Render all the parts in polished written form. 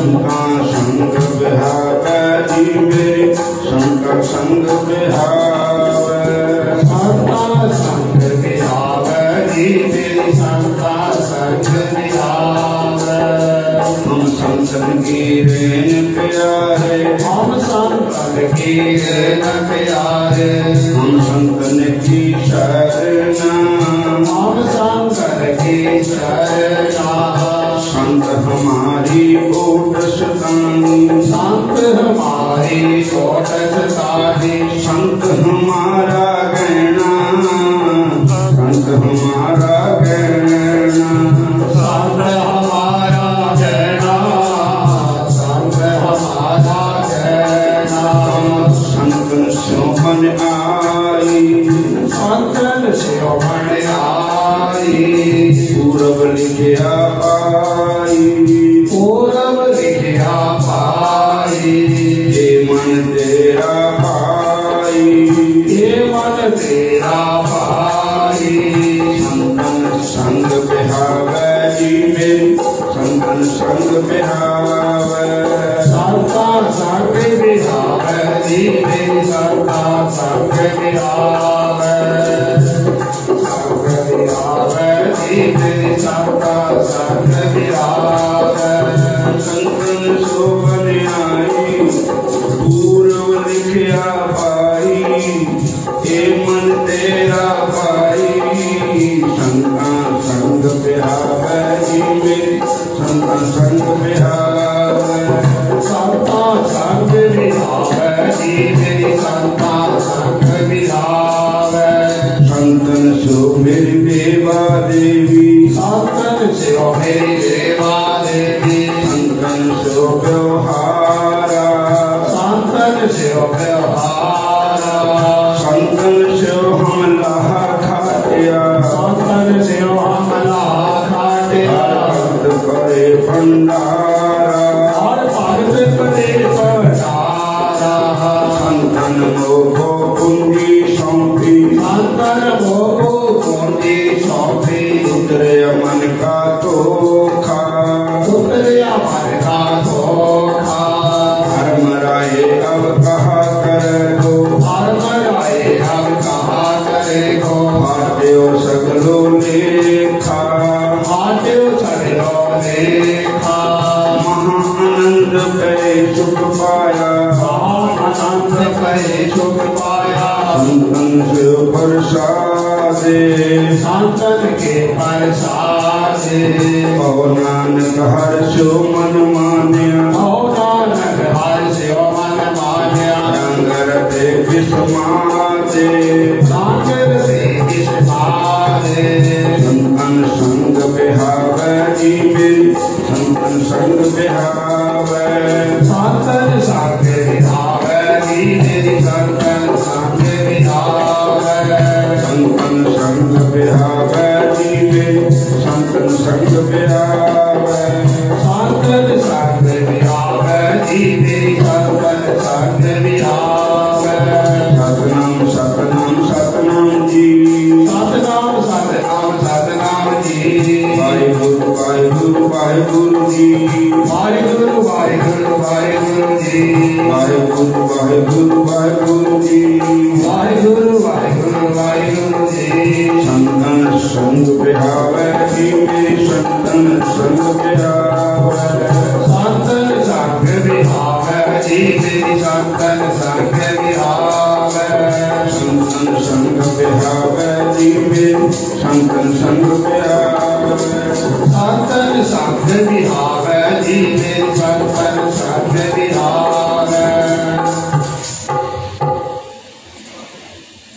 संता संग बिहावे जी मेरी संता संग बिहावे संता संग बिहावे जी मेरी संता संग बिहावे हम संतन की रेन प्यारे हम संतन की रेन प्यारे हम संतन की शरणा हम संतन की शरणा संत हमारी ओट सतानी संत हमारी ओट सतानी संत हमारा गहना संत हमारा गहना संत हमारा गहना संत हमारा गहना संतन शोभन आई संतन शोभन आई पूरब लिखिया पाई पूरब लिखिया पाई ये मन तेरा पाई ये मन तेरा पाई संतन संग बिहावे जी मेरी संतन संग बिहावे संता संग बिहावे जी मेरी संता संग बिहावे संग बिहावे जी मेरी संता संग बिहावे संतन शोभन आई पूर्व लिखिया पाई ये मन तेरा पाई संता संग बिहावे जी मेरी संता संग बिहावे संता संग बिहावे जी मेरी संता संग बिहावे संतन सो मेरी देवा देवी संतन सो मेरी देवा देवी संतन सो व्यवहारा संतन सो व्यवहारा संतन सो हम लाहा खाटिया संतन सो हम लाहा खाटिया भक्त करे भंडारा और भक्त करे भंडारा संतन मोहो कुंजी सौंपी संतन मोहो कुंजी सौंपी उतरे मन का धोखा उतरे मन का धोखा धर्म राय अब कहा कर दो धर्म राय अब कहा करेगो देव सगलो लेखा देव सगलो लेखा महानंद पे सुख पाया आनंद पे सुख पाया संतन से प्रसादे संतन के प्रसादे पव नानक हर्षो मन मान्या नानक हर्षो मन मान्या रंगर ते विस्मादे सागर से विस्मादे संतन संग बिहावे जी मेरी संतन संग बिहावे संतन संग बिहावे जी मेरी संतन संग बिहावे संतन संग बिहावे जी मेरी संतन संग बिहावे संतन संग बिहावे जी मेरी संतन संग बिहावे सतनाम सतनाम सतनाम जी सतनाम सतनाम सतनाम जी वाहिगुरु वाहिगुरु वाहिगुरु जी वाहिगुरु वाहिगुरु वाहिगुरु जी वाहिगुरु वाहिगुरु वाहिगुरु जी वाहिगुरु वाहिगुरु वाहिगुरु जी संतन संग बिहावे जी मेरी संतन संग बिहावे संतन संग बिहावे जी मेरी संतन संग बिहावे संतन संग बिहावे जी मेरी संतन संग बिहावे संतन संग बिहावे जी मेरी संतन संग बिहावे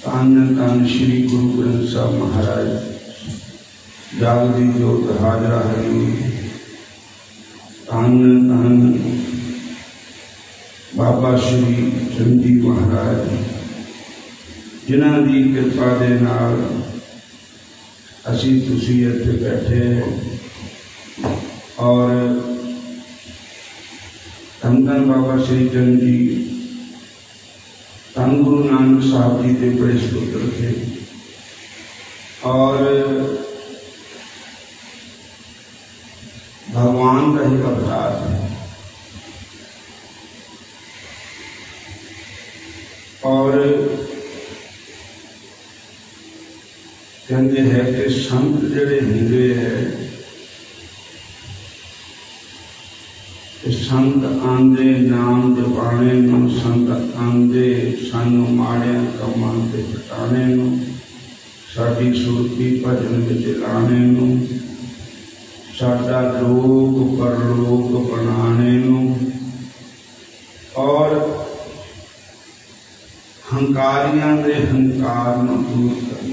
धन धन श्री गुरु ग्रंथ साहब महाराज जागदी जोत हाजरा हरि धन धन बाबा श्री चंदी महाराज जिन्हां दी कृपा दे नाल असीं तुसीं इत्थे बैठे और धन धन बाबा श्री चंद जी धन गुरु नानक साहब जी के बड़े सुपुत्र थे और भगवान का ही अवतार है। और कहते हैं कि संत जड़े होंगे है, संत आंदे नाम जपाने नूं, संत आंदे सानू माड़ियां कमां ते हटाने नूं, साडी सुरती भजन विच लाने नूं, साडा लोक परलोक बनाने नूं, और हंकारियां दे हंकार नूं दूर करने।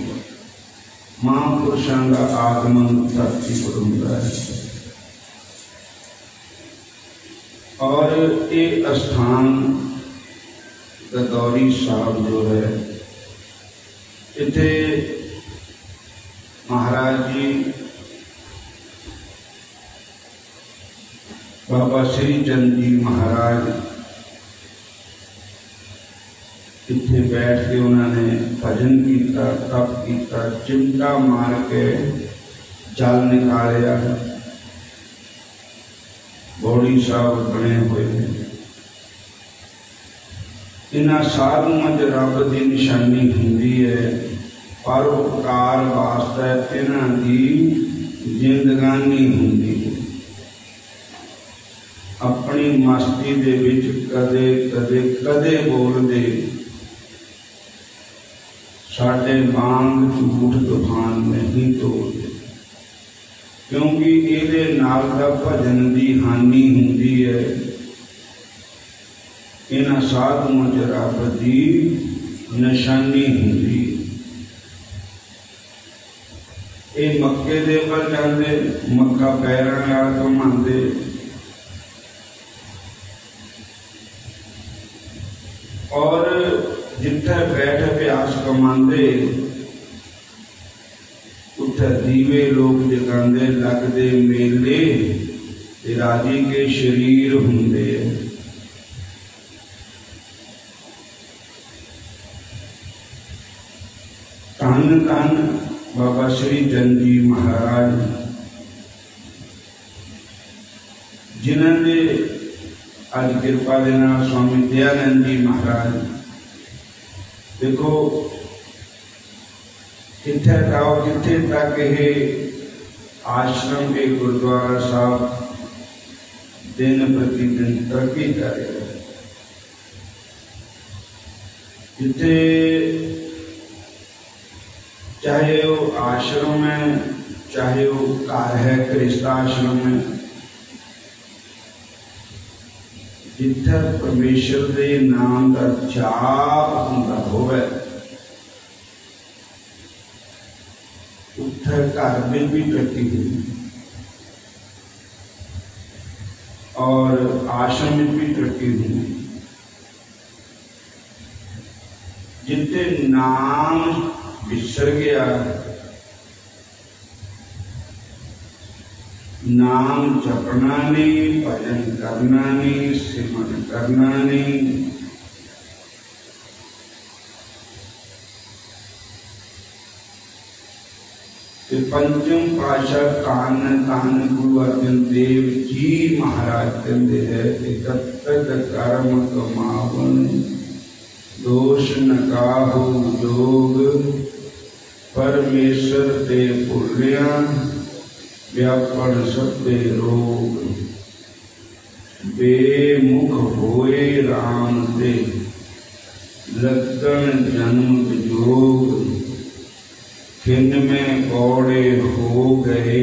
महापुरुषां दा आगमन धरती पर हुंदा है। और ये स्थान गदौरी साहब जो है, इत्थे महाराज जी बाबा श्री चंद जी महाराज इत्थे बैठ के उन्होंने भजन किया, तप किया, चिमटा मार के जल निकालिया। बौड़ी साहब बने हुए हैं। इन्हां साधुओं च रब की निशानी हुंदी है, परोपकार वास्ते इन्हां दी जिंदगानी हुंदी है। अपनी मस्ती दे विच कदे कदे कदे बोलदे साडे वांग झूठ तूफान नहीं तोड़ते, क्योंकि इहदे नाल दा भजन दी हानि हुंदी है। इन्हां साधुओं च रब दी निशानी हुंदी। ये मक्के दे पर जांदे, मक्का पैरां नाल घुमांदे, और जिथे बैठ अभ्यास कमांदे उत्थे दीवे लोग जगांदे, लगदे मेले ते राजी के शरीर हुंदे। धन धन बाबा श्री चंद जी महाराज, जिन्हां दे अज कृपा दे नाल स्वामी दयानंद जी महाराज, देखो किथे जाओ किथे तक ये आश्रम के गुरुद्वारा साहब दिन प्रतिदिन तरक्की कर रहे हैं। जिथे चाहे वो आश्रम है, चाहे वो घर है गृहस्थाश्रम है, जिथे परमेश्वर के नाम का जाप होंदा होवे, उत्थे घर में भी तरक्की हुई और आश्रम में भी तरक्की हुई। जिथे नाम विसर गया, नाम जपना नहीं, भजन करना नहीं, सिमरन करना नहीं, पंचम पातशाह कान कान गुरु अर्जन देव जी महाराज कहते हैं, एकत्त कर्म कमावन दोष न काहू जोग, परमेश्वर ते भुलिया व्यापन सबे रोग, बेमुख होए राम ते लगन जन्म जोग, खिन में कौड़े हो गए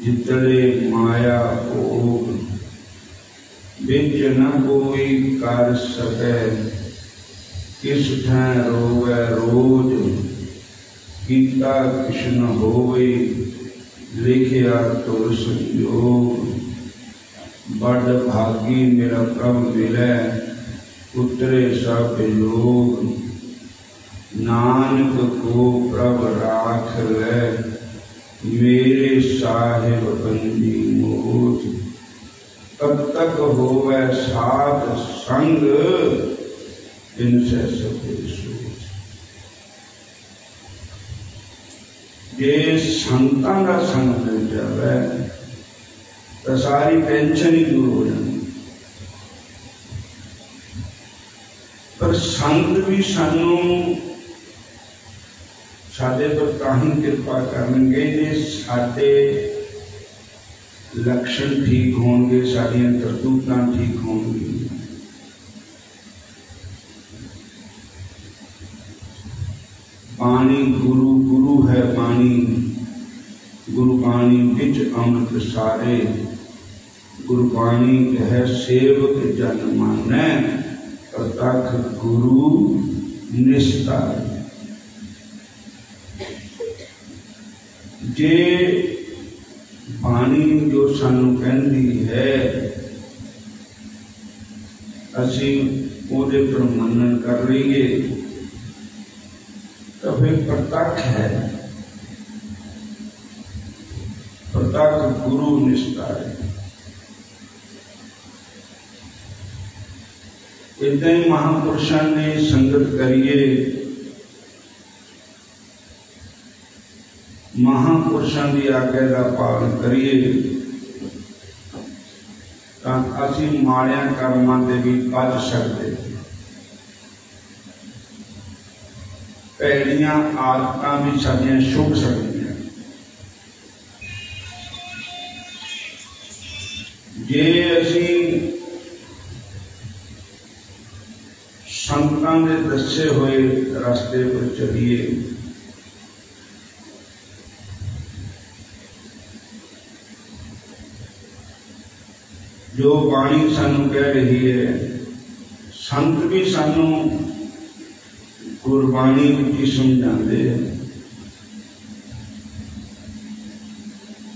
जितने माया भोग, बिच न कोई कर सके किस ठां रोवे रोज, कीता कृष्ण होवे लिखिया तुर संयोग, बड़ भागी मेरा प्रभ मिले उतरे सब लोग, नानक को प्रभ राख ले मेरे साहिब बंदी मोज, तब तक होवे साथ संग इनसे सके सोच। ये संतां दा संग मिल जावे तो सारी टेंशन ही दूर हो जाती। पर संत भी सानू साडे पर ताही कृपा करनगे जे साडे लक्षण ठीक होंगे, साडियां करतूतां ठीक होंगी। बाणी गुरु, गुरु है बाणी, गुरबाणी बिच अमृत सारे, गुरबाणी कह सेवक जन मानै, प्रतख गुरु निस्तारे। जे बाणी जो सानू कहती है असी ओदे पर मनन कर रहीए तो फिर प्रतख है, प्रतख गुरु निस्तारे। इदां ही महापुरुषों ने संगत करिए, महापुरुषों की आज्ञा का पालन करिए, तो असी माड़िया कर्मां ते भी बच सकते, भैड़ियां आदतां भी साडियां छुप सकदियां। जे असी संतां दे दसे हुए रास्ते पर चलिए, जो बाणी सानू कह रही है, संत भी सानू गुरबाणी की समझाते हैं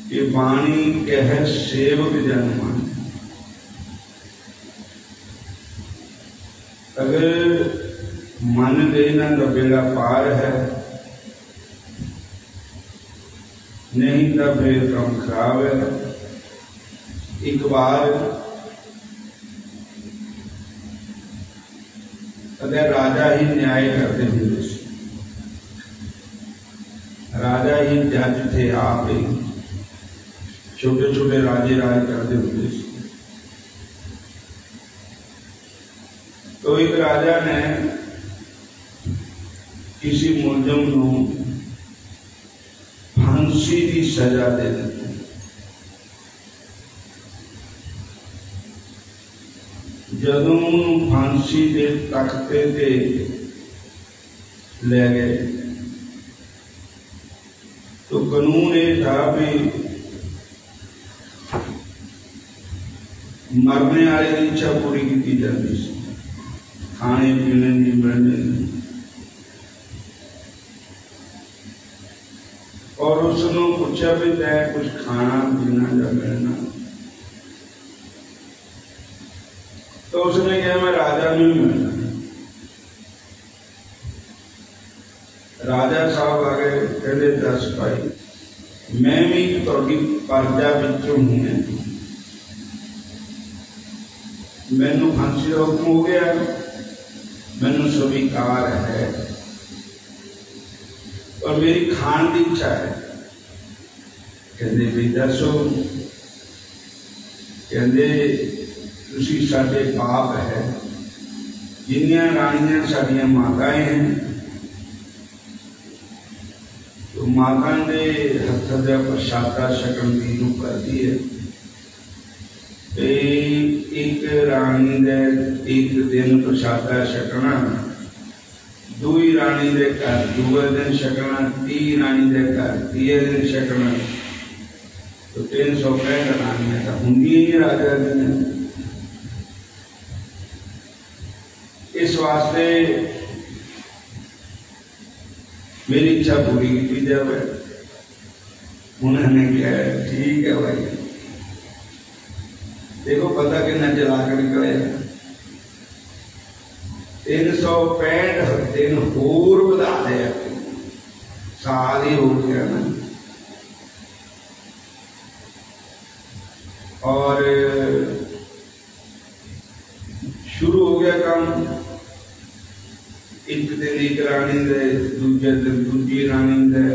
कि बाणी कह सेवक जन मानै। अगर मन लेना तो बेड़ा पार है, नहीं तो फिर काम खराब है। एक बार अगर राजा ही न्याय करते हुए, राजा ही जज थे, आप ही छोटे छोटे राजे राज करते हुए, तो एक राजा ने किसी मुलजम को फांसी की सजा दे दी। जदों फांसी के तख्ते ते ले गए तो कानून ये था भी मरने वाले की इच्छा पूरी की जाती, खाने पीने की मिलने, और उसने पूछा भी तय कुछ खाना पीना या मिलना, तो उसने कहा मैं राजा नहीं मिलना। राजा साहब आ गए, कहते दस भाई मैं भी थोड़ी प्रजा विचों हूं, मैनू फांसी का हुक्म हो गया, मैनू स्वीकार है और मेरी खान की इच्छा है। कहते भी दसो, कहते तुसी साडे बाप है, जिन्नियां रानियां साडियां माताएं हैं, तो माता ने हथ का प्रसादा छकन की रूप करती है। एक रानी दे एक दिन प्रसादा छकना, दूई रानी दे घर दूए दिन छकना, ती रानी दे घर तीए दिन छकना, तो 365 रानियां तो होंगी ही राजा दी। इस वास्ते मेरी इच्छा पूरी की जाए। उन्होंने कहा ठीक है भाई, देखो पता कितना चला कर निकले, 365 दिन होर बढ़ा दिया, साल ही हो गया ना। और शुरू हो गया काम, एक दिन एक रानी दे, दूजे दिन दूजी रानी दे,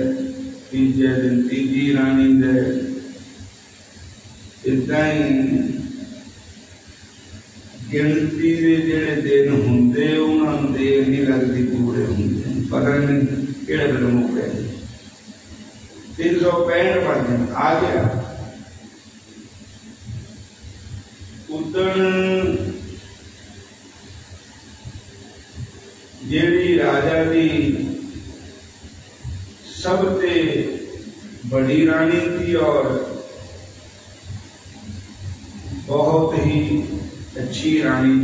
तीजे दिन तीजी रानी दे, इदा ही गिनती के जेड़े दिन होंगे उन्होंने देर नहीं लगती, पूरे होंगे पता नहीं किहड़े वेले मुक्के 365 पर दिन आ गया। उदण जेड़ी राजा की सबसे बड़ी रानी थी और बहुत ही अच्छी रानी,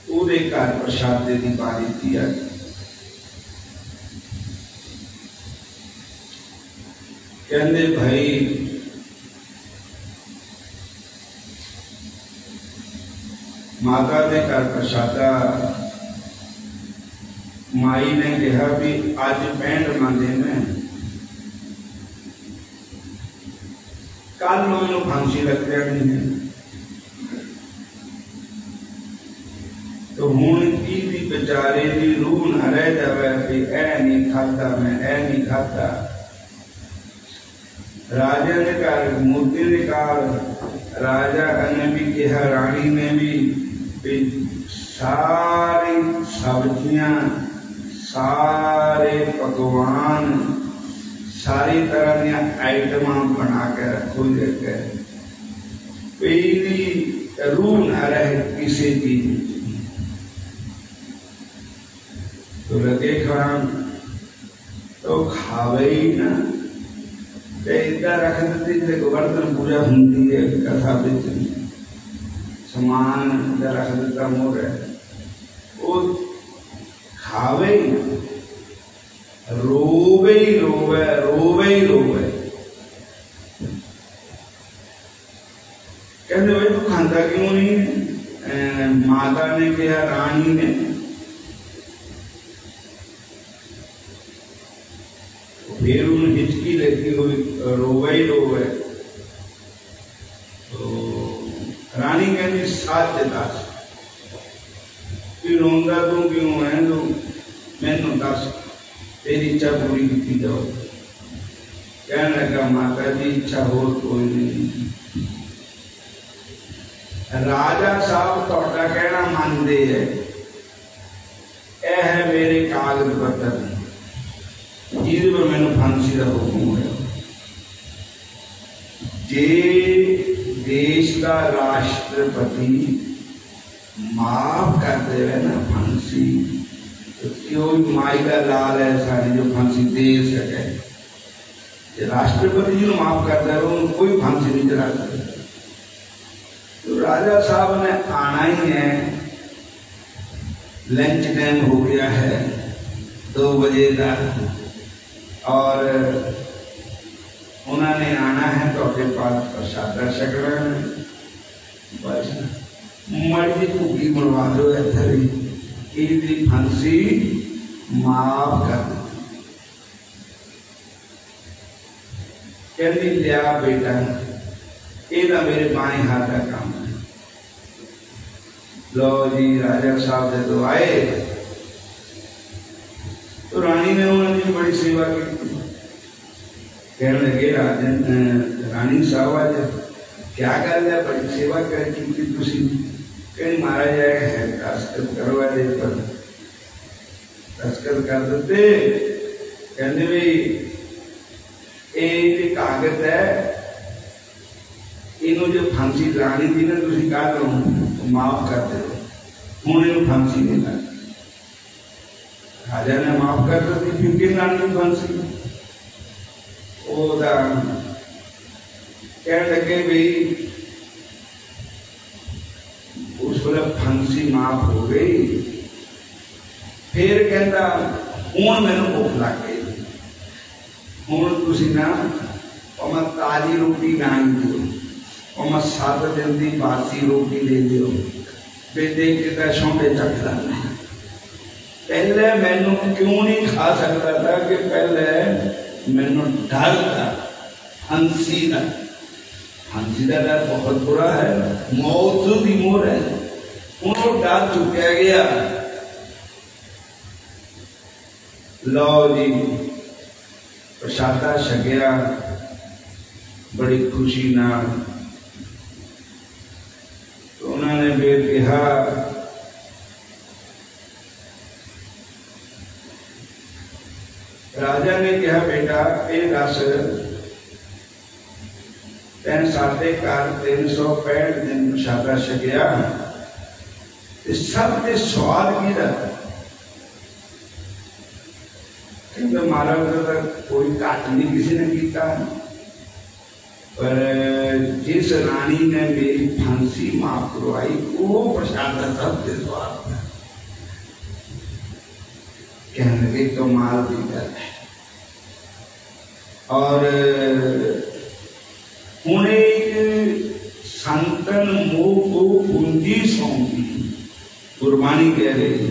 उहदे घर प्रसादे की बारी थी। कहते भाई माता के घर प्रसादा, माई ने कहा भी अज 65 दिन है, कल मैनू फांसी लग जानी है, तो हुण की बेचारे की रूह न रह जाए कि ऐ नहीं खाता, मैं ऐ नहीं खाता। राजा ने घर मूर्ति निकाल, राजा ने भी कहा, रानी ने भी सारी सब्जियां, सारे पकवान, सारी तरह दी आइटम बना के रखो, जगह कोई भी रूह न रहे किसी चीज। तो लगे खान तो खावे ही ना, इदा रख दी तो गोवर्धन पूजा होंगी है, कथा बिच समान रख दिता मोर वो खावे ही ना, रोवे ही रोवे, रोवे ही रोवे। कहते भाई तू खांदा क्यों नहीं? माता ने कहा, रानी ने, फिर उन्हें हिचकी लगी हुई, रोवे ही रोवे। तो रानी कहती साथ दस कि रोंदा तू क्यों है, तू मैनू दस, तेरी इच्छा पूरी की जाओ। कहने लगा माता जी इच्छा हो कोई नहीं, राजा साहब तुहाडा कहना मानते है, यह है मेरे कागज पत्र जिस पर मैंने फांसी का हुक्म है। जे देश का राष्ट्रपति माफ कर दे ना फांसी, तो क्यों माई का लाल है सारी जो फांसी दे सके। जो राष्ट्रपति जी माफ कर दे उन्होंने कोई फांसी नहीं चला सकता। तो राजा साहब ने आना ही है, लंच टाइम हो गया है 2 बजे का, और उन्होंने आना है तो अपने पास प्रसादा छकना है। बस मर्जी भूखी बनवा दो, इतनी फांसी माफ कर दो। कहती लिया बेटा, ये मेरे बाएं हाथ का काम है। लो जी राजा साहब ने तो आए, तो रानी ने उन्होंने बड़ी सेवा की। कहने लगे रानी साहब आज क्या कर लिया, बड़ी सेवा कर की तुसी। कहीं महाराज है दस्तखत करवा दे, पर दस्तखत कर देते। कहते भाई ये कागज है, इन्हों जो फांसी लानी थी ना, तुसी कह दो तो माफ कर दे, हूँ इन फांसी नहीं लानी। राजा ने माफ कर दी, फिर कि लानी फांसी। कह लगे भाई उस वेले फांसी माफ हो गई। फिर कहता हूँ मैनू भुख लग गई, हूँ तुसी ना मैं ताजी रोटी ना दो, मैं 7 दिन की बासी रोटी दे दो, देख के सौंदे चख लाना। पहले मैनू क्यों नहीं खा सकता था कि पहले मैनू डर था फांसी का। फांसी का डर बहुत बुरा है, मौत की मोर है, उन्होंने डर चुका गया। लो जी प्रसादा छकिया बड़ी खुशी ना। तो उन्होंने फिर कहा राजा ने कहा बेटा ये दस तैन साढ़े घर 365 दिन प्रशादा छकिया सब के स्वाद की महाराज का कोई घट नहीं किसी ने किया, पर जिस रानी ने मेरी फांसी माफ करवाई वो प्रशादा सबके स्वाद कहने लगे कमाल की गल है। और हूँ एक संतन मोह को पूंजी सौंपी, गुरबाणी कह रही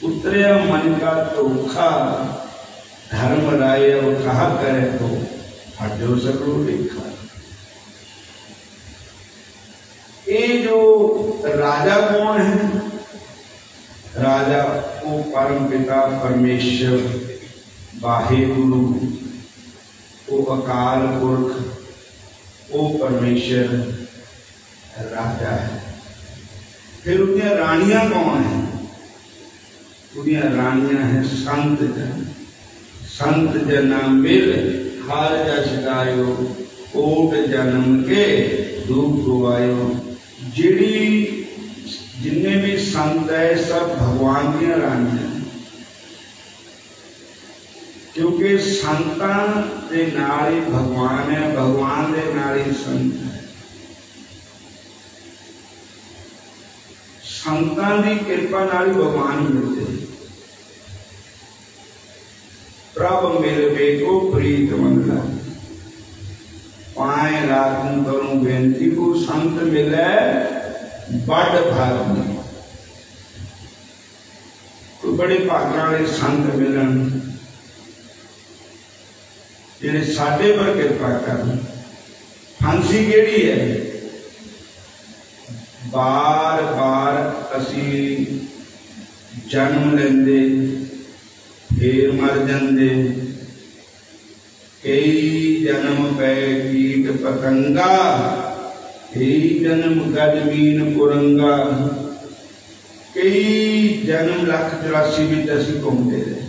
उतरिया मन का धोखा धर्म राय अब कहा करे तो हटो सको देखा। ये जो राजा कौन है? राजा वो परम पिता परमेश्वर वाहेगुरु, वो अकाल पुरख, वो परमेश्वर राजा है। फिर उनकी रानियां कौन है? उनकी रानियां हैं संत जन। संत जना मिल हार जस गायो, कोट जन्म के दुख गवायो। जिहड़ी जिन्ने भी संत है सब भगवान की रानियां, क्योंकि संतां दे नाल ही भगवान है, भगवान दे नाल ही संत है। संतां दी कृपा नाल ही भगवान मिलते। प्रभ मिलवे को प्रीत मंगला, पाए रातन करूं बेनती को संत मिले बड़ भाग। कोई बड़े भाग्य वाले संत मिलन जिन्हें साडे पर कृपा कर। फांसी केड़ी है? बार बार असी जन्म लेंदे फिर मर जाते, कई जन्म पै कीट पतंगा, कई जन्म गजमीन कुरंगा, कई जन्म 184 भी असी घूमते रहे।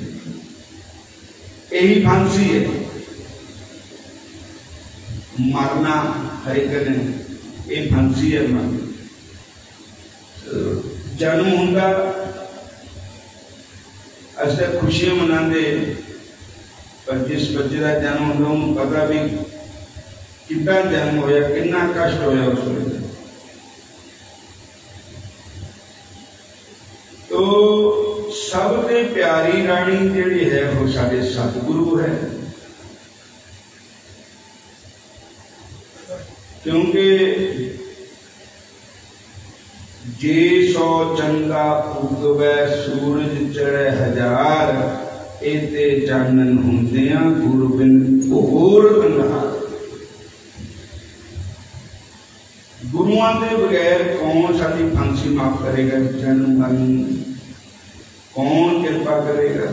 यही फांसी है, मरना हर एक ने, ये फांसी है मरना। जन्म होंदा अस खुशियां मनाते, पर जिस बच्चे का जन्म होता उन्होंने पता भी कितना जन्म होया, कितना कष्ट होया उस वेले। तो सबसे प्यारी रानी जिहड़ी है वो साडे सतगुरु है, क्योंकि जे सौ चंगा उगवै सूरज चढ़े हजार, एते चानन हुंदियां गुरु बिन होर अंधार। गुरुआं दे बगैर कौन साडी फांसी माफ करेगा? जन्म मरण कौन कृपा करेगा?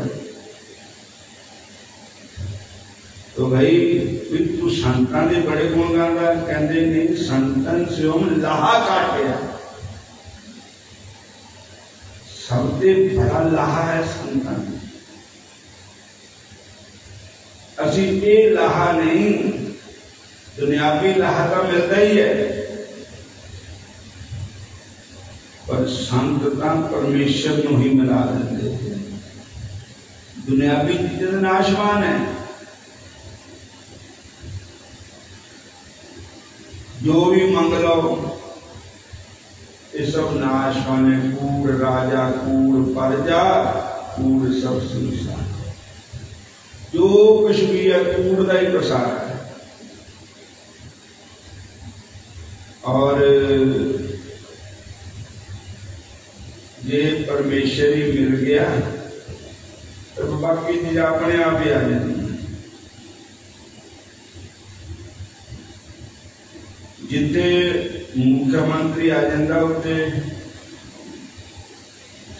तो भाई तू संतां दे बड़े गुण गांदा, कहंदे नहीं संतन स्योम लाहा काटिया। सबसे बड़ा लाहा है संतान। असी ये लाहा नहीं, दुनियावी लाहा तो मिलता ही है, पर संतता परमेश्वर को ही मिला देते हैं। दुनियावी चीजें नाशवान है, जो भी मंग लो ये सब नाशवान है। कूड़ राजा कूड़ प्रजा कूड़ सब संसार, जो कुछ भी है कूड़ का ही प्रसार है। और ये परमेश्वर ही मिल गया तो बाकी चीज अपने आप ही आ जाती। जिथे मुख्यमंत्री आ जाता उत्ते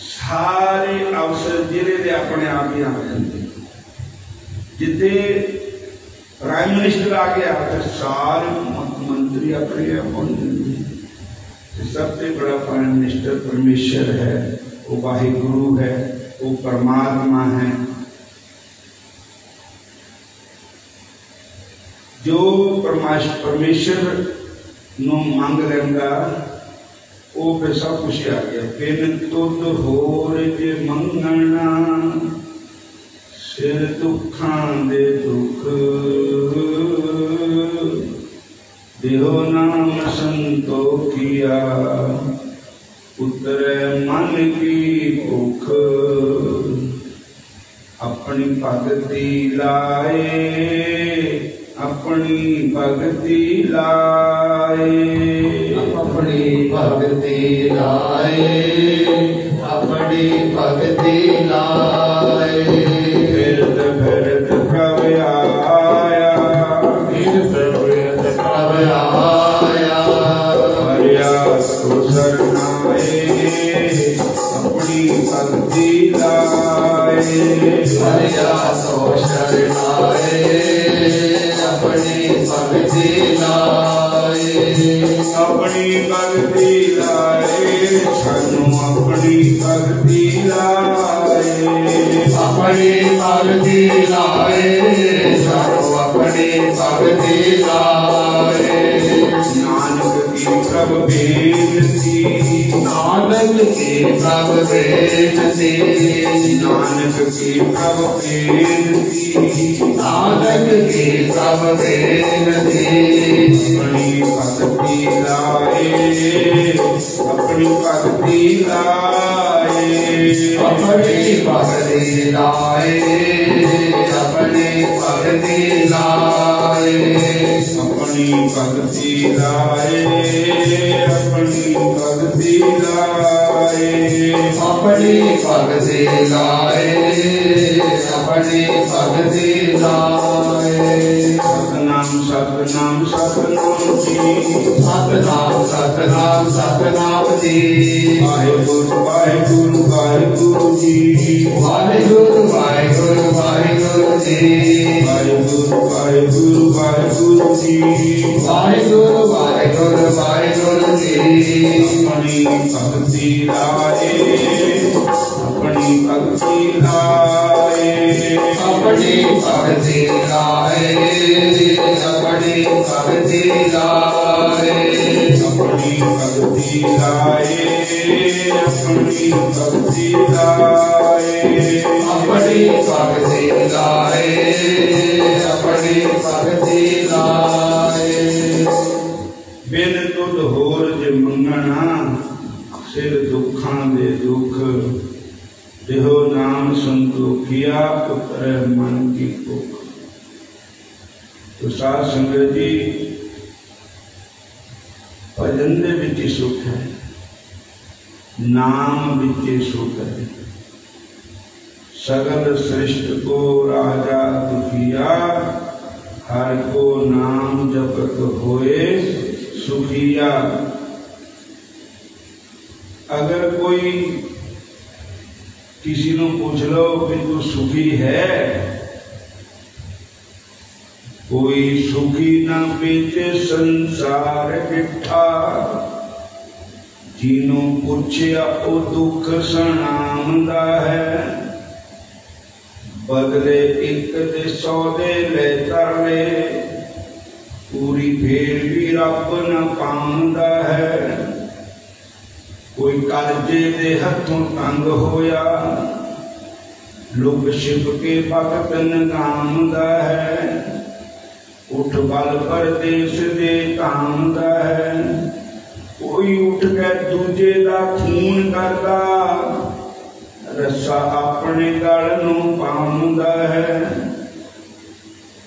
सारे अफसर जिले के अपने आप ही आ जाते। जिथे प्राइम मिनिस्टर आ गया तो सारे मंत्री अपने आप पहुंच जाते। सबसे बड़ा प्राण निष्ठ परमेश्वर है, वो वाहिगुरु है, वो परमात्मा है। जो परमेश्वर नो मंग लेंदा वो फिर सब कुछ आ गया। बिन तुद होर जे मंगना सिर दुखां दे दुख, देहो नाम संतोखिया उतरे मन की भूख। अपनी भगति लाए, अपनी भगति लाए, अपनी भगति लाए, अपनी भगति लाए। फिरत फिरत प्रभ आया, फिरत फिरत प्रभ आया। हरिया तो शरणाए, अपनी भगति लाए। हरिया तो शरणाए, अपनी भगति लाए। अपनी भगति लाए, सानू अपनी भगति लाए। अपनी भगति लाए, सानू अपनी भगति लाए। नानक की प्रभ बेनती, नानक की प्रभ बेनती, नानक की प्रभ बेनती, नानक की प्रभ बेनती। अपनी भगति लाए, अपनी भगति लाए। अपनी भगति लाए, अपनी भगति लाए। अपनी भगति लाए, अपनी भगति लाए। अपनी भगति लाए, अपनी भगति लाए। सतनाम सतनाम सतनाम जी, सतनाम सतनाम सतनाम जी। वाहिगुरु वाहिगुरु वाहिगुरु जी, वाहिगुरु वाहिगुरु वाहिगुरु जी। वाहिगुरु वाहिगुरु वाहिगुरु जी, वाहिगुरु वाहिगुरु वाहिगुरु जी। अपनी भक्ति लाए, अपनी भक्ति लाए। अपनी भगति लाए, अपनी भगति लाए। अपनी भक्ति लाए, अपनी भक्ति लाए। अपनी भगति लाए, अपनी भगति लाए। बिन तुद होर जे मंगना सिर दुखां दे दुख, देहो नाम संतोखिया उतरे मन की भूख। तो साध संगत जी, भजन दे विच सुख है, नाम विच सुख है। सगल सृष्ट को राजा दुखिया, हर को नाम जपत होए सुखिया। अगर कोई किसी को पूछ लो कि तू सुखी है, कोई सुखी ना बीते संसार डिठा। जिन्हों पूछया ओ दुख सनामदा है, बदले एक दे सौदे ले तरले, पूरी फेर भी रब न पाउंदा है। कोई कर्जे दे हथों तंग होया, लुक छिप के भगत नगामदा है। उठ बल परदेस दे तामदा है, कोई उठ के दूजे दा खून करदा, रस्सा अपने गल नूं पाउंदा है।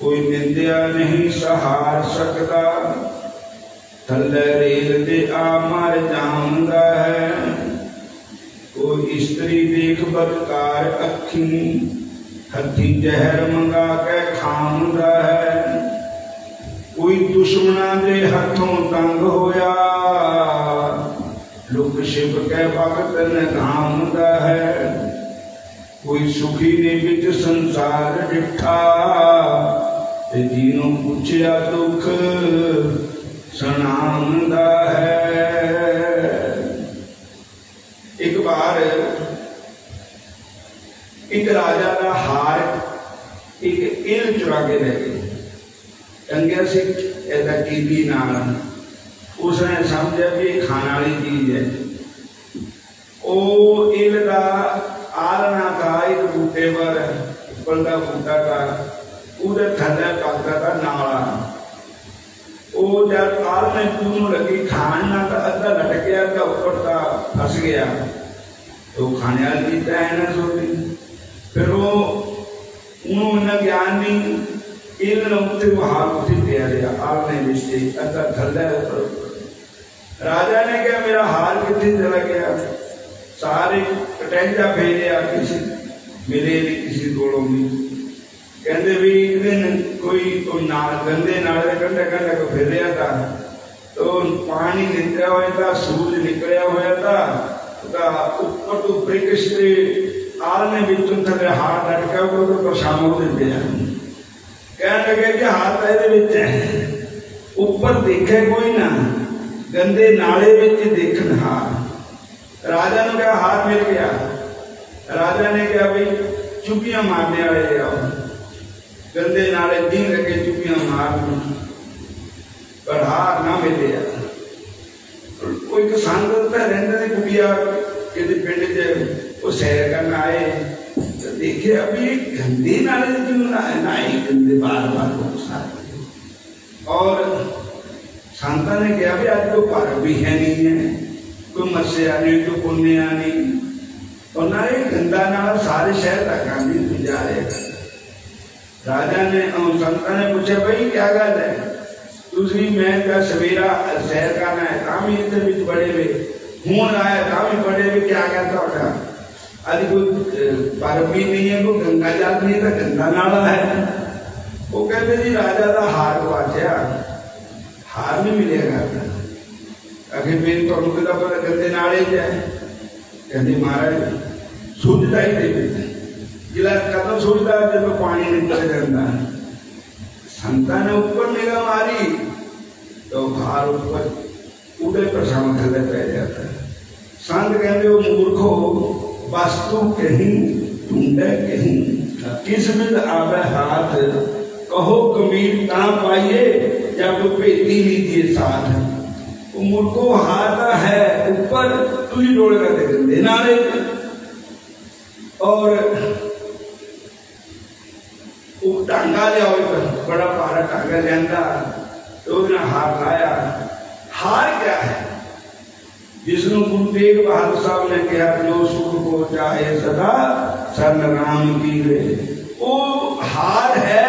कोई निंदिया नहीं सहार सकदा, थल्ले रेल दे आ मर जांदा है। कोई स्त्री देख बदकार अखी, हथी जहर मंगा के खांदा है। कोई दुश्मना दे हथों तंग होया, लुक छिप के भगत नगामदा है। कोई सुखी ने विच संसार डिठा, ते जिन्हों पूछया दुख सनामदा है। राजा का हार एक इल चुरा के ले गए, टंगिया से ऐसा कीली नाल, उसने समझा भी ये खाने वाली चीज है। वो इल का आलना था एक बूटे पर, पीपल का बूटा था, उधर थले पकता था नाला। वो जब आल में दोनों लगी खाना था, अद्धा लटक गया, अद्धा ऊपर था फंस गया, तो खाने वाली चीज है ना सोची। फिर वो उन्होंने ज्ञान नहीं, इल उत्ते हार उसे दे दिया, आल ने बिस्ते अद्धा थले ऊपर। राजा ने कहा मेरा हार कितने चला गया, सारे कटैजा फेरिया, किसी मिले नहीं किसी को भी। कहते भी दिन कोई तो नाल गंदे नाले कंडे कंडे को फेरिया था, तो पानी निकला हुआ था, सूरज निकलिया हुआ था, ऊपर तो वृक्ष से आल ने बिचों थले हाथ लटका हुआ तो शाम हो दिया। कहने लगे कि हाथ ऐसे बिच है, ऊपर देखे कोई ना, गंदे नाले बिच देखन हाथ। राजा ने कहा हाथ मिल गया। राजा ने कहा भाई चुपियां मारने वाले ले आओ, गंदे नाले दिन लगे चुपियां मारने, पर हार ना मिले। कोई किसान करता रहने कुटिया किसी पिंड च वो सैर करना आए, तो देखे अभी गंदे नाले क्यों ना ही गंदे बार बार। और संता ने कहा भी आज तो पर्व भी है नहीं है, कोई मत्स्या नहीं, कोई पुण्य नहीं, और ना ही गंदा नाला सारे शहर तक गांधी जा रहे। राजा ने संता ने पूछा भाई क्या गल है, दूसरी मैं क्या सवेरा सैर करना है, काम ही इतने भी बड़े हुए हूं आया, काम ही बड़े हुए, क्या कहता अरे कोई पर्व भी नहीं है, कोई गंगा जल नहीं था, गंदा नाला है। वो कहते जी राजा का हार गुआचया, हार नहीं मिलेगा। आखिर मेरी तो पता गंदे नाले जाए, कहते महाराज सूझता ही नहीं, जिला कदम सूझता जब पानी निकल जाता है। संता ने ऊपर निगाह मारी तो हार ऊपर उड़े प्रशांत थले पै जाता है। संत कहते हो मूर्खो वस्तु कहीं ढूंढे कहीं, किस बिद आवे हाथ, कहो कबीर ना पाइए, जब भेदी लीजिए साथ। वो मूर्खो हाथ है ऊपर, तुझी डोल कर गंदे नाले, और टांगा लिया बड़ा पारा टांगा लिया, तो हार लाया। हार क्या है, जिसनु गुरु तेग बहादुर साहब ने कहा जो सुख को चाहे सदा शरण राम की रे, वो हार है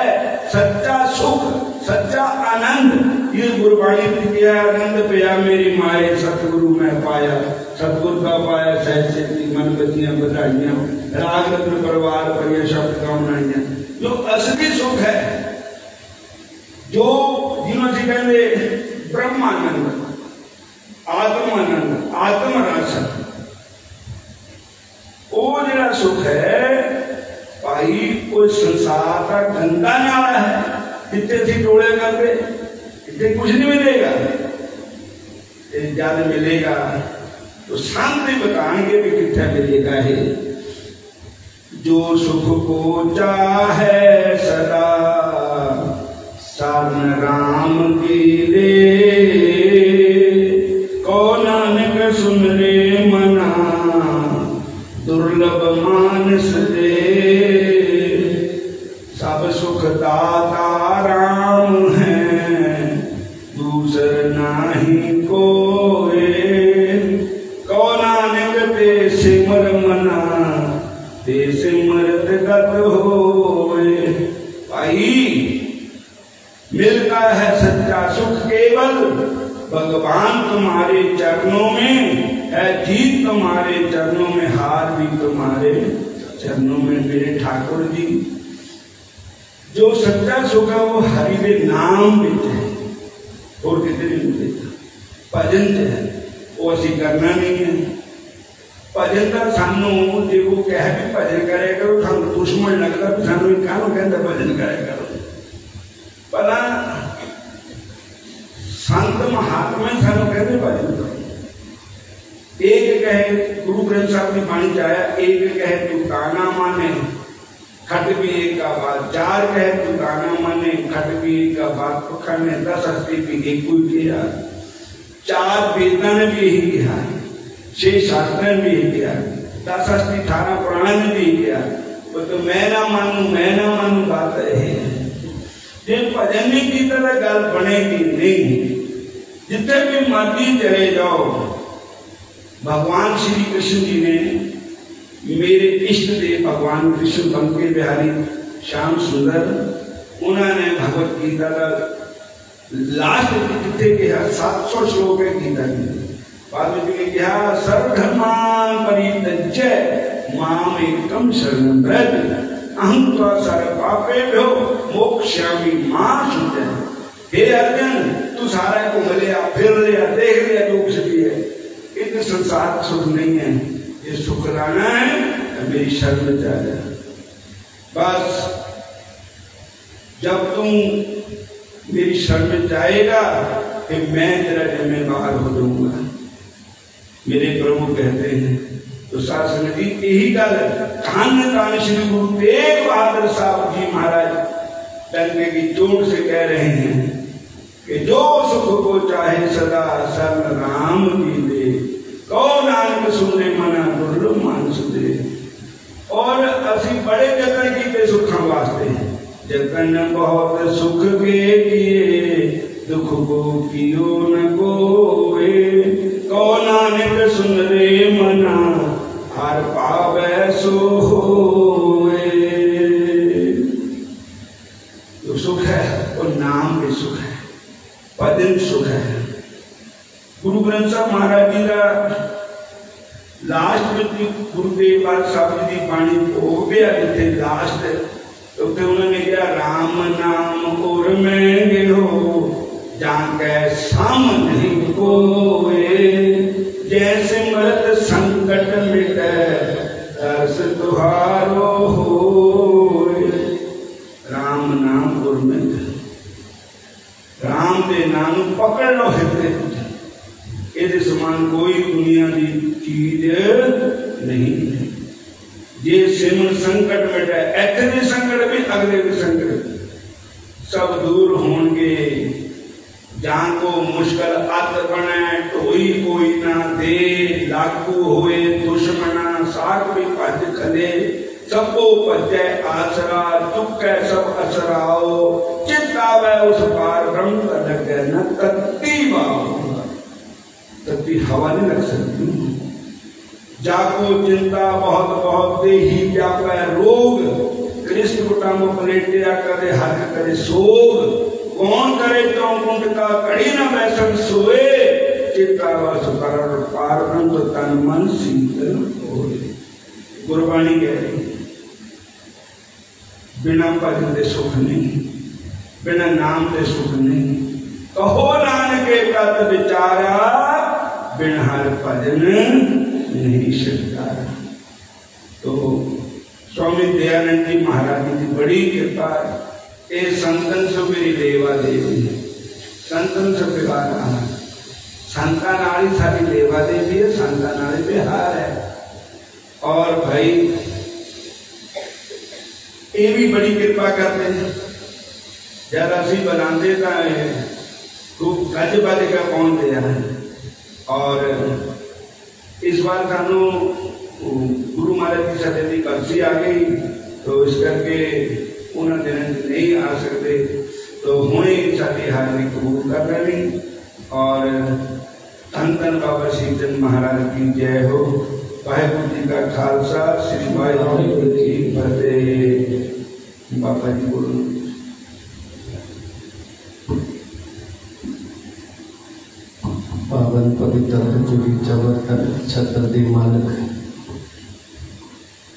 सच्चा सुख, सच्चा आनंद। ये गुरबाणी में किया आनंद पिया मेरी माए, सतगुरु में पाया, सतगुरु का पाया सहसे मन गतियां बधाइयां, राग रत्न परिवार पर यह शब्द कामनाइयां। जो असली सुख है, जो जिन्होंने से कहते ब्रह्मानंद, आत्मानंद, आत्म रस, वो जरा सुख है भाई, कोई संसार का गंदा नाला है, इतने सी टोले करते इतने कुछ नहीं मिलेगा। जब मिलेगा तो शांति बताएंगे भी कितना मिलेगा है। जो सुख को चाहे सदा शरण राम की रे, कौन नानक सुन रे मना, दुर्लभ मानस दे। सब सुख दाता राम है, दूसर नाही कोई, कौन नानक ते सिमर मना, ते सिमरत गत होए। भाई मिलता है सच्चा सुख केवल भगवान तुम्हारे चरणों में है, जीत तुम्हारे चरणों में, हार भी तुम्हारे चरणों में मेरे ठाकुर जी। जो सच्चा सुख है वो हरि के नाम विच है, और कितने मिलते भजन है, वो असी करना नहीं है। भजन का सानू जो वो कह भी भजन करे करो, सानू दुश्मन लगता भी सानू काहनूं कहंदा भजन करे करो। भला संत महात्मा सानू कहते भजन करो। एक कहे गुरु ग्रंथ साहब की बाणी च आया, एक कहे तू ताना माने, खटबी का बात 4 कह तू गाना मने, खटबी का बात पखने 10 हस्ती भी एक किया, 4 वेदन भी यही किया, 6 शास्त्र भी यही किया, 10 हस्ती 18 पुराण भी किया। वो तो मैं ना मानू बात है। ये भजन की तरह गल बनेगी नहीं। जितने भी मर्जी चले जाओ, भगवान श्री कृष्ण जी ने मेरे इष्ट देव भगवान कृष्ण बंके बिहारी श्याम सुंदर, उन्होंने भगवत गीता का लास्ट जितने कहा 700 श्लोक है गीता की। वाल्मीकि ने कहा सर्वधर्मान परित्यज्य माम एकम शरणं व्रज अहं त्वा सर्व पापेभ्यो मोक्ष्यामि मा शुचः। हे अर्जुन, तू सारा को मिलिया, फिर लिया, देख लिया जो कुछ भी है, इतने संसार सुख नहीं है। ये सुख लाना है मेरी शरण में जा जा। बस जब तुम मेरी शरण में जाएगा कि मैं तेरा जिम्मेदार हो जाऊंगा, मेरे प्रभु कहते हैं। तो शासन जी यही गल कान श्री गुरु तेग बहादुर साहब जी महाराज डंके की चोट से कह रहे हैं कि जो सुख को चाहे सदा शरण राम की दे, कौ नानक सुने मना दुर्लभ मानस दे। और असी बड़े जतन कीते सुखों वास्ते, जतन बहुत सुख के किए दुख को कियो न कोवे, कौ नानक सुन रे मना हर पावे सो होए। तो सुख है और नाम भी सुख है, भजन सुख है। गुरु ग्रंथ साहब महाराज जी का लास्ट में गुरुदेव साहब जी की बाणी हो गया जिथे लास्ट, तो उन्होंने कहा राम नाम और महंगे हो जाके साम नहीं कोए, जैसे मरत संकट मिटे दर्श तुहारो होए। राम नाम गुरमित, राम दे नाम पकड़ लो हिते, ये समान कोई दुनिया की चीज नहीं है। ये सिमन संकट मिटे, इतने संकट भी अगले भी संकट सब दूर होंगे। जान को मुश्किल अत बने टोई कोई ना दे, लागू होए दुश्मना साग भी भज खले, सबको भजे आसरा चुके सब असराओ, चितावे उस पार ब्रह्म का लगे न तत्ती बाओ। तत्ती हवा नहीं लग सकती। जाको चिंता बहुत बहुत दे ही जापे रोग, कृष्ण कुटुंब पलेटिया करे हर करे सोग, कौन करे तो कुंड का कड़ी न बैसन सोए, चित्तावास करण पारब्रह्म तन मन शीतल होए। गुरबाणी कह रही बिना भजन दे सुख नहीं, बिना नाम दे सुख नहीं। कहो नानक तत विचारा, बिन हर भजन नहीं सकता। तो स्वामी दयानंद जी महाराज जी की बड़ी कृपा, ये संतन से मेरी लेवा देवी, संतन से बिगाड़ा है, संता नाली सारी लेवा देवी है, संता नाली बिहार है। और भाई ये भी बड़ी कृपा करते हैं। जब असी बनाते तो गज बज का कौन दिया है। और इस बार सानू गुरु महाराज की सदे की बरसी आ गई, तो इस करके उन्होंने दिन नहीं आ सकते, तो हुणे साडी हाजरी कबूल कर लेनी। और धन धन बाबा श्री चंद महाराज की जय हो। वाहिगुरू जी का खालसा, श्री वाहिगुरू जी की फतेह। बाबा जी बोलो। पावन पवित्र जुड़ी चवर कर छत्र दे मालक,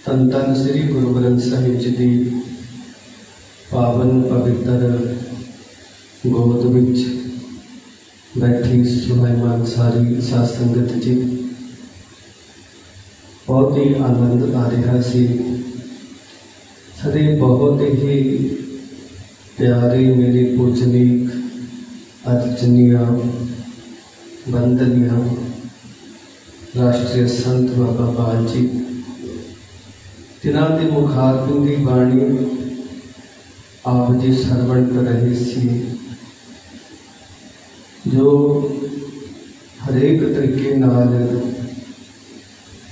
तन तन श्री गुरु ग्रंथ साहिब जी दी पावन पवित्र गोद विच बैठी सुहाईमान सारी साध संगत जी, बहुत ही आनंद आ रहा सी। सरे बहुत ही प्यारे मेरे पूजनीक अर्चनिया वंदनिया राष्ट्रीय संत बाबा बाल जी तिन्हां दे मुखारबिंद दी बाणी आप जी सरवण कर रहे सी, जो हरेक तरीके नाल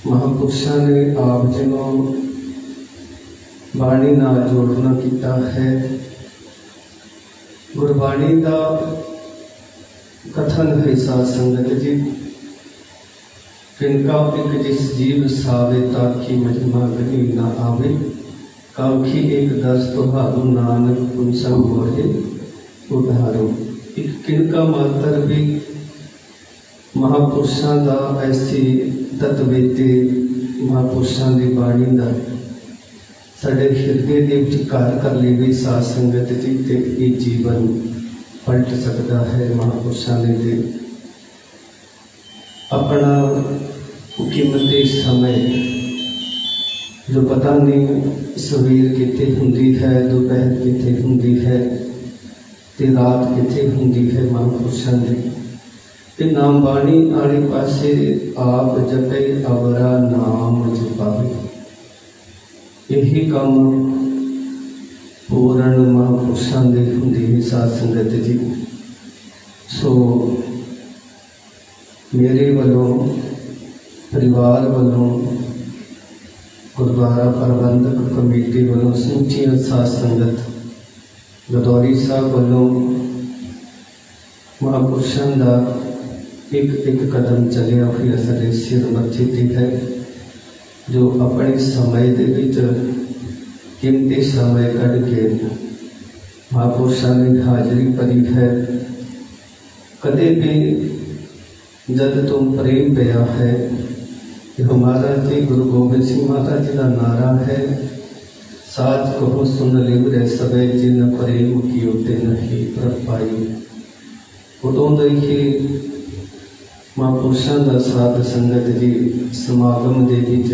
महापुरुषों ने आप जी को बाणी नाल जोड़ना किया है। गुरबाणी का कथन है साध संगत जी, किनका एक जिस जीव सावे ताकि महिमा गनी ना आवे, काखी एक दस तुहारू नानक पुंसम होए उधारो। एक किनका मात्र भी महापुरुषों का ऐसी तत्वेते महापुरुषों की बाणी का साढ़े हृदय के विच घर कर ले गई साध संगत जी, ते ये जीवन पलट सकता है। महापुरुषों ने दे अपना कीमती समय जो पता नहीं सवेर कितने होंदी है, दोपहर कितने होंदी है, ते रात कितने होंदी है, महापुरुषों की ते नाम बाणी आले पासे आप जपे अवरा नाम जपावे, यही काम पूर्ण महापुरुषों की होंदी है साध संगत जी। सो मेरे वालों परिवार वालों गुरुद्वारा प्रबंधक कमेटी वालों समूची साध संगत गदौरी साहब वालों महापुरुषों का एक एक कदम चलिया हुआ साढ़े सिर मत्थे ते है, जो अपने समय के विच कीमती समय कढ़ के महापुरुषों ने हाजिरी भरी है। कदे भी जब तो प्रेम पया है, हमारा जी गुरु गोबिंद सिंह महाराज जी का नारा है, साच कहो सुन लिवरे सबे जिन प्रेम की उते नहीं पर पाई। उदों तो ही महापुरुषों का साध संगत जी समागम के विच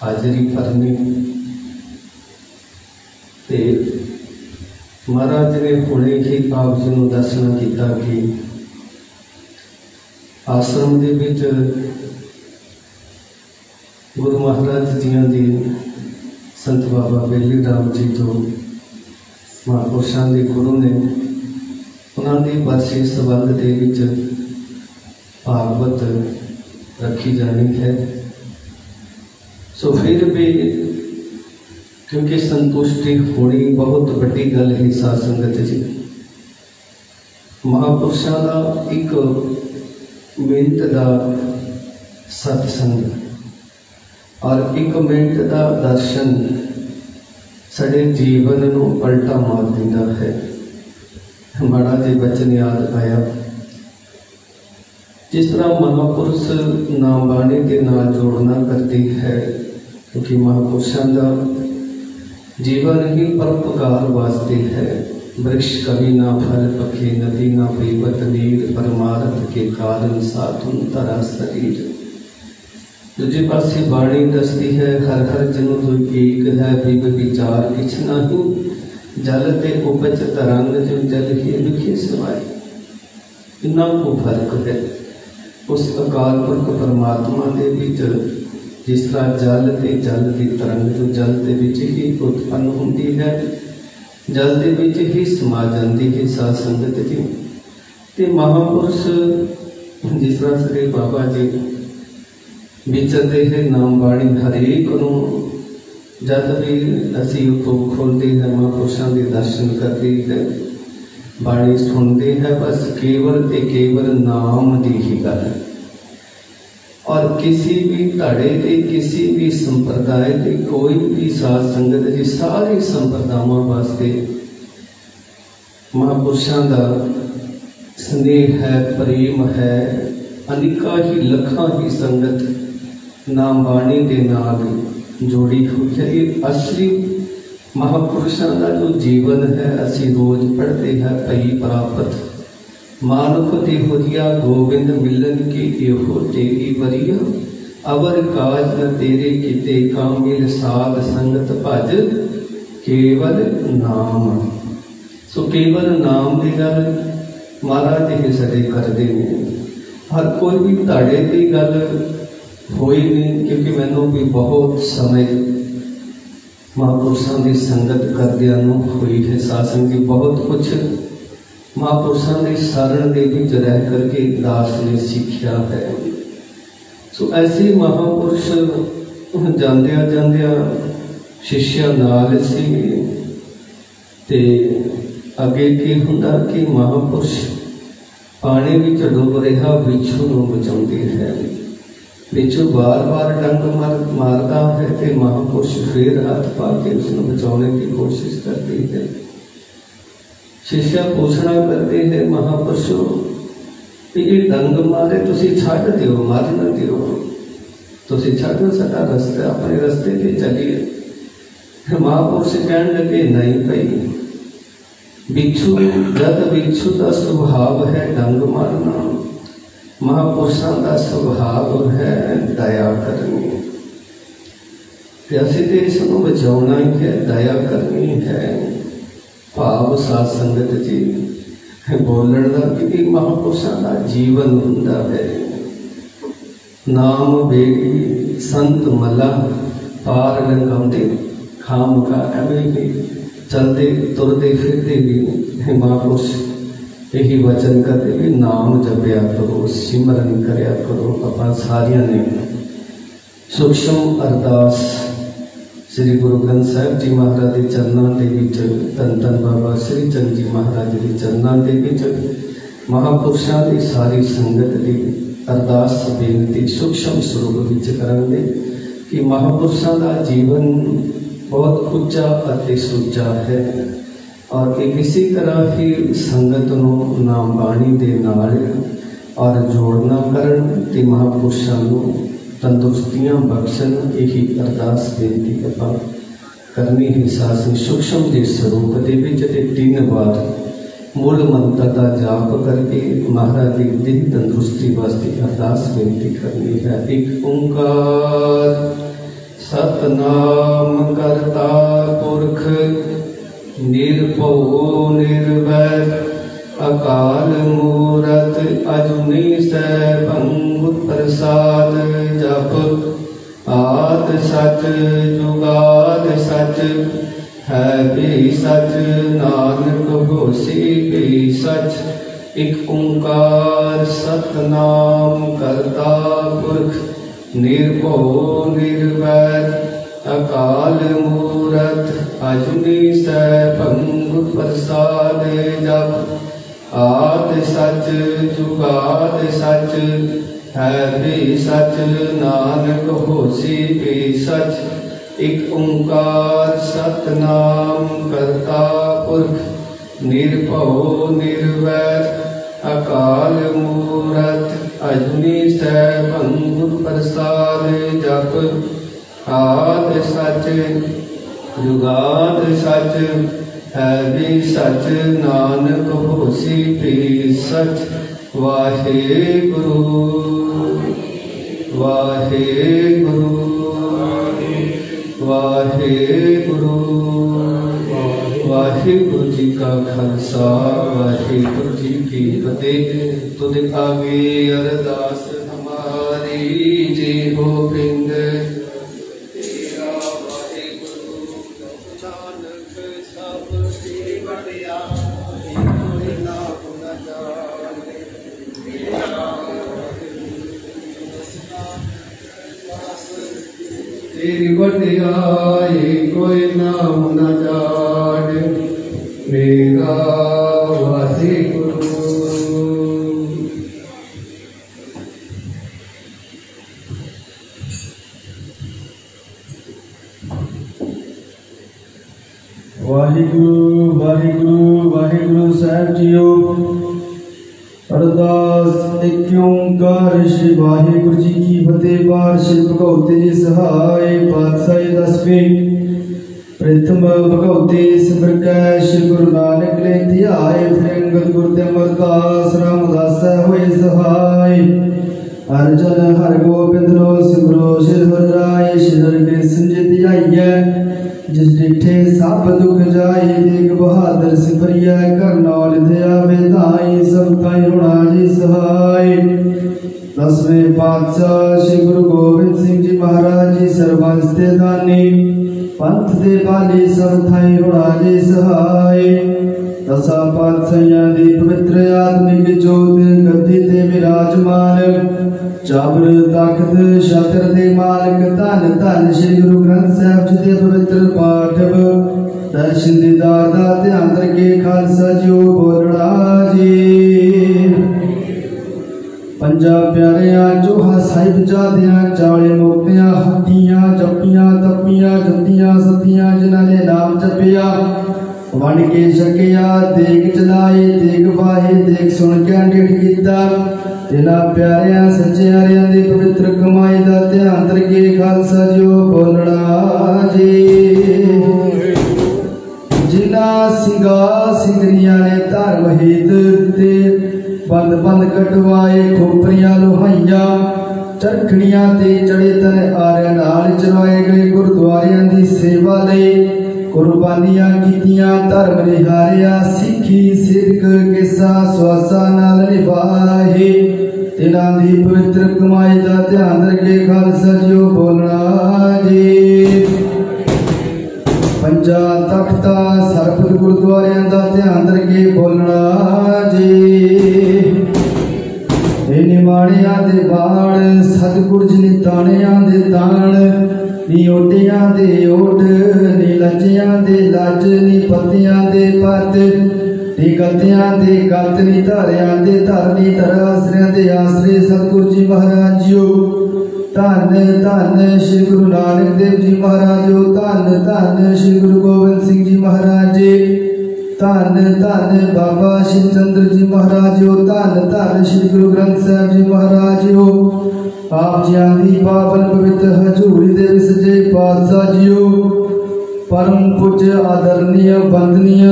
हाजिरी भरनी, ते महाराज ने हुणे ही आप जी को दर्शन किया कि आश्रम के विच गुरु महाराज जियां दी संत बाबा बेली राम जी जो महापुरुषों के गुरु ने, उन्होंने बरसी संबंध के विच भागवत रखी जानी है। सो फिर भी क्योंकि संतुष्टि होनी बहुत बड़ी गल है साध संगत जी। महापुरुषों का एक मिनट का सत्संग और एक मिनट का दर्शन साढ़े जीवन को पलटा मार देता है। माड़ा जी बचन याद आया, जिस तरह महापुरुष नाम बाणी के नाल जोड़ना करती है, क्योंकि महापुरुषों का जीवन ही परोपकार वास्ते है। वृक्ष कभी ना फल पके, नदी ना पीवत नीर, परमार्थ के कारण साधुन तरा शरीर। दूजे पासे बाणी दसती है, हर हर जनु तो एक है, विव विचार किछ नहीं, जल ते उपज तरंग जो जल ही लिखे सवाई। इन्ना को फर्क है उस अकाल पुरख परमात्मा के विच, जिस तरह जल ते जल की तरंग जो जल के विच ही उत्पन्न होती है, जल के विच ही समा जाती है साध संगत जी। ते महापुरुष जिस तरह श्री बाबा जी विचरते हैं नाम बाणी हरेक नूं, जब भी असी उतो खोलते हैं महापुरुषों के दर्शन करते हैं, बाणी सुनते हैं, बस केवल ते केवल नाम की ही गल है। और किसी भी धड़े के किसी भी संप्रदाय के कोई भी साध संगत जी सारे संप्रदायों वास्ते महापुरुषों का स्नेह है, प्रेम है। अनेका ही लखा ही संगत नाम बाणी के नाल जोड़ी हुई है। ये असली महापुरुषों का जो जीवन है, असी रोज पढ़ते हैं, भई प्राप्त मानुख ते होरिया गोबिंद मिलन की एहो तेरी वरिया, अवर काज न तेरे किते कामिल साध संगत भज केवल नाम। सो केवल नाम की गल महाराज जी सदे करते हैं। हर कोई भी धाड़े की गल होई नहीं, क्योंकि मैनू भी बहुत समय महापुरुषों की संगत करदियां नूं हुई है साध संगत की बहुत कुछ महापुरुषों की शरण दे विच रह करके दास ने सीखिया है। सो ऐसे महापुरुष जांदियां जांदियां शिष्या नाल सी ते अगे की हुंदा कि महापुरुष पानी विच डुब रहा बिच्छू नूं बचाउंदी है। बिच्छू बार बार डंग मारता है तो महापुरुष फिर हाथ पा के उसको बचाने की कोशिश करती है। शिष्या पूछना करते हैं महापुरुषों कि ये डंग मारे तुसी छड्ड दिओ, मार न दिओ, तुसी छड्डो साडा रास्ता, अपने रास्ते पे चलिए। महापुरुष कहने लगे नहीं भाई, बिच्छू जब बिच्छू का स्वभाव है डंग मारना, महापुरुषों का स्वभाव है दया करनी। असीं तो इसनूं बचाउणा ही है, दया करनी है। भाव साध संगत जी बोलण दा कि महापुरुषों का जीवन हुंदा है। नाम बेगी संत मला पार लगाउंदे खाम का एवें ही चलते तुरते फिरते भी महापुरुष यही वचन करते भी नाम जपया करो, सिमरन करया करो। अपना सारिया ने सूक्ष्म अरदास श्री गुरु ग्रंथ साहिब जी महाराज के चरणों के विच, धन धन बाबा श्री चंद जी महाराज के चरणों के विच महापुरुषों की सारी संगत की अरदास बेनती सूक्ष्म स्वरूप विच करांगे कि महापुरुषों का जीवन बहुत उच्चा अति सुच्चा है और कि किसी तरह की संगत नूं नाम बाणी दे नाल और जोड़ना करन ते महापुरुषों नूं तंदुरुस्तियां बख्शन। यही अरदास बेनती आपां करनी ही सासी सूक्ष्म के स्वरूप के विच ते 3 बार मूल मंत्र का जाप करके महाराज की देह तंदुरुस्ती वास्ते अरदास बेनती करनी है। एक ओंकार सतनाम करता पुरख निर्भौ निर्वैर अकाल मूरत अजुनी सैभं प्रसाद जप आद सच जुगाद सच है भी सच नानक होसी भी सच। एक ओंकार सतनाम करता पुरख निर्भौ निर्वैर अकाल मूरत अजुनी सैभं प्रसाद जप आद सच जुगाद सच है भी सच नानक होसी भी सच। एक ओंकार सतनाम करता पुरख निर्भौ निर्वैर अकाल मूरत अजुनी सैभं प्रसाद जप आद सच जुगाद सच है भी सच नानक होसी भी सच। वाहेगुरु वाहेगुरु वाहेगुरु वाहेगुरु जी का खालसा वाहेगुरु जी की फतेह। तुद आगे अरदास हमारी जे गोबिंद तेरी वडियाई कोई नाम न जाने मेरा वाहेगुरु। वाहिगुरु वाहिगुरु वाहिगुरु साहब जीओ। अरदास एक ओंकार श्री वाहिगुरु जी की फतेह। बार श्री भगवते जी सहाय पातशाही 10वीं प्रथम भगवते सिमर कै श्री गुरु नानक ले ध्याए। फिर अंगद गुरु ते अमरदास रामदास होए सहाय। हर जन हर गोबिंद रो सिमरो श्री हर राय। श्री हर के संजित आइए जिस डिठे सब दुख जाए। देख बहादुर सिमरिया कर नौल दया वेदाई। सब ताई होना जी सहाय। 10वें पातशाह श्री गुरु गोबिंद सिंह जी महाराज जी सर्वंस ते दानी। पंथ दे बाले सब थाई रुड़ाजे सहाय दसा पातशाहियां दी पवित्र आत्मिक जोत गद्दी ते विराजमान चाबर तख्त छत्र दे मालक धन धन श्री गुरु ग्रंथ साहिब जी दे पवित्र पाठव दर्शन दीदार दा ध्यान करके खालसा जी बोलना जी। पंजा प्यारियां चोहा साहिब जादियां चाले मोतियां हट्टियां चप्पियां तप्पियां जुत्तियां सत्तियां जिन्हां ने नाम जपिया वंड के छकिया देग चलाए देग वाहे देग सुन के अंडिठ कीता तिना प्यारियां सच्चियारियां दी पवित्र कमाई दा ध्यान करके खालसा जी बोलना जी। जिन्ना सिंगा सिंगरियां ने धर्म हित ते बंद बंद कटवाए खोपरियां लोहाइयां चरखड़ियां ते चढ़े तन आर्या नाल चलवाए गए गुरुद्वारियां दी सेवा लई कुर्बानियां कीतियां धर्म निहारिया सिखी सिद्क किस्सा स्वासा नाल निभाए तिन्हां दी पवित्र कमाई दा ध्यान रखे खालसा जी बोलना जी। पंजा तख्ता सरबत गुरुद्वारियां दा ध्यान रखे बोलना जी। निमाणियां दे बाण सतगुर जी ताणियां दे ताण नी ओटियां दे ओट नी लज्जियां दे लज नी पत्तियां दे पत नी गत्तियां दे गत नी धारियां दे धर नी धर आसरियां दे आसरे सतगुर जी महाराज जी धन धन श्री गुरु नानक देव जी महाराज धन धन श्री गुरु गोबिंद सिंह जी महाराज धन धन बाबा शिव चंद्र जी महाराज धन धन श्री गुरु ग्रंथ साहिब जी महाराज आप जी दी पावन पवित्र हजूरी दे सजे पातशाह जी परम पूज्य आदरणीय वंदनीय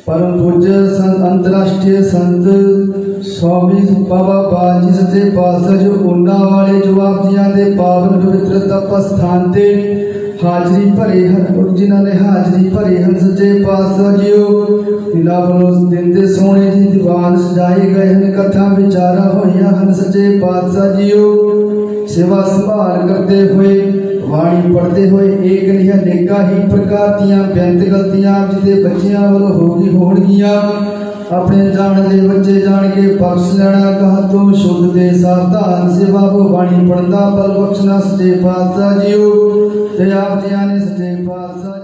परम पूज्य संत अंतरराष्ट्रीय संत स्वामी बाबा बाजी सचे पातशाह जी उन्ना वाले जो आप जी दे पावन पवित्र तप स्थान ते हाजरी भरे हन जिन्होंने हाजरी भरे हन सचे पातशाह जी इन्हां वल्लों दिन दे सोने जी दीवान सजाए गए हैं कथा विचारा होइया हन सचे पातशाह जी सेवा संभाल करते हुए वाणी पढ़ते हुए एक नहीं अनेका ही प्रकार दियां बेअंत गलतियां जिदे बच्चियां वालों होणगियां अपने जान दे बच्चे जान के बख्श लेना कहा तुम शुद्ध दे सावधान सेवा वाणी पढ़दा बल बख्शना सचे पातशाह जी ते आप जी ने सचे पातशाह